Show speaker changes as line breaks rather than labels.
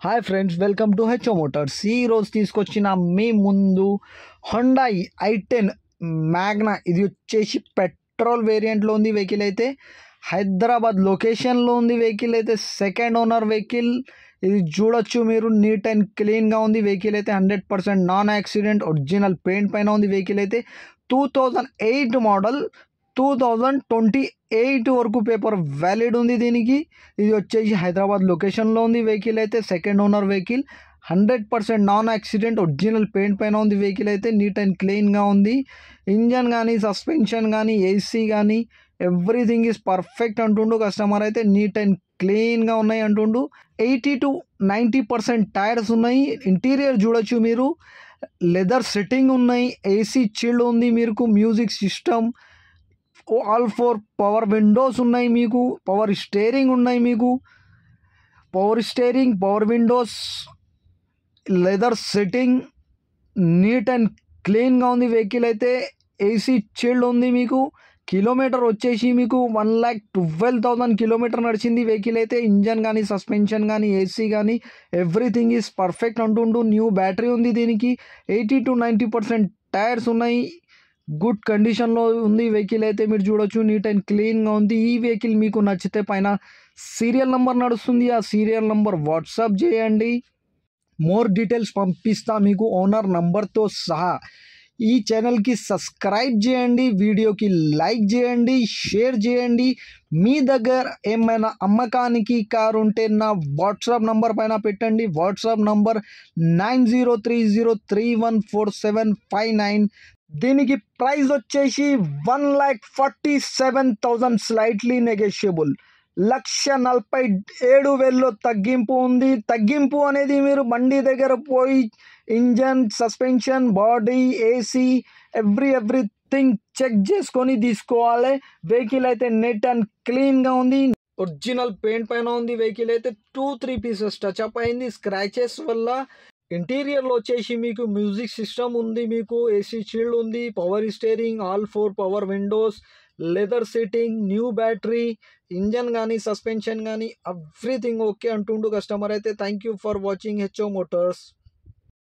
Hi friends, welcome to HO Motors. ఈ రోజు తీసుకొచ్చిన మీ ముందు హుండాయ్ i10 మ్యాగ్నా. ఇది వచ్చేసి పెట్రోల్ వేరియంట్లో ఉంది. వెహికల్ అయితే హైదరాబాద్ లొకేషన్లో ఉంది. వెహికల్ అయితే సెకండ్ ఓనర్ వెహికల్. ఇది చూడొచ్చు మీరు, నీట్ అండ్ క్లీన్గా ఉంది. వెహికల్ అయితే 100% నాన్ యాక్సిడెంట్, ఒరిజినల్ పెయింట్ పైన ఉంది. వెహికల్ అయితే 2008 మోడల్, 2028 వరకు పేపర్ వ్యాలిడ్ ఉంది దీనికి. ఇది వచ్చేసి హైదరాబాద్ లొకేషన్లో ఉంది. వెహికల్ అయితే second owner vehicle, 100% non accident, original paint పైన ఉంది. వెహికల్ అయితే నీట్ అండ్ క్లీన్గా ఉంది. ఇంజన్ కానీ, సస్పెన్షన్ కానీ, ఏసీ కానీ ఎవ్రీథింగ్ ఈజ్ పర్ఫెక్ట్ అంటుండు కస్టమర్. అయితే నీట్ అండ్ క్లీన్గా ఉన్నాయి అంటుండు. 80 to 90% టైర్స్ ఉన్నాయి. ఇంటీరియర్ చూడొచ్చు మీరు, లెదర్ సెట్టింగ్ ఉన్నాయి. ఏసీ చిల్డ్ ఉంది. మీకు music system, all 4 power windows ఉన్నాయి. మీకు పవర్ స్టీరింగ్ ఉన్నాయి. మీకు power steering, power windows, leather setting, neat and క్లీన్గా ఉంది. వెహికల్ అయితే ఏసీ చిల్డ్ ఉంది. మీకు కిలోమీటర్ వచ్చేసి మీకు 1,12,000 కిలోమీటర్ నడిచింది వెహికల్ అయితే. ఇంజన్ కానీ, సస్పెన్షన్ కానీ, ఏసీ కానీ ఎవ్రీథింగ్ ఈజ్ పర్ఫెక్ట్ అంటుండు. న్యూ బ్యాటరీ ఉంది దీనికి. 80 to 90% టైర్స్ ఉన్నాయి. గుడ్ కండిషన్లో ఉంది వెహికల్ అయితే. మీరు చూడొచ్చు, నీట్ అండ్ క్లీన్గా ఉంది. ఈ వెహికల్ మీకు నచ్చితే పైన సీరియల్ నెంబర్ నడుస్తుంది, ఆ సీరియల్ నెంబర్ వాట్సాప్ చేయండి. మోర్ డీటెయిల్స్ పంపిస్తా మీకు ఓనర్ నంబర్తో సహా. ఈ ఛానల్కి సబ్స్క్రైబ్ చేయండి, వీడియోకి లైక్ చేయండి, షేర్ చేయండి. మీ దగ్గర ఏమైనా అమ్మకానికి కారు ఉంటే నా వాట్సాప్ నంబర్ పైన పెట్టండి. WhatsApp number 9030314759. దీనికి ప్రైస్ వచ్చేసి 1,47,000, స్లైట్లీ నెగోషియబుల్. 1,47,000 తగ్గింపు ఉంది. తగ్గింపు అనేది మీరు బండి దగ్గర పోయి engine, suspension, body, AC everything check చేసుకొని తీసుకోవాలి. వెహికల్ అయితే నీట్ అండ్ క్లీన్గా ఉంది. ఒరిజినల్ పెయింట్ పైన ఉంది. వెహికల్ అయితే 2-3 పీసెస్ టచ్అప్ అయింది స్క్రాచెస్ వల్ల. ఇంటీరియర్లో వచ్చేసి మీకు మ్యూజిక్ సిస్టమ్ ఉంది. మీకు ఏసీ చిల్డ్ ఉంది, power steering, all 4 power windows, leather seating, new battery, engine కానీ, సస్పెన్షన్ కానీ ఎవ్రీథింగ్ ఓకే అంటుండు కస్టమర్ అయితే. Thank you for watching HO Motors.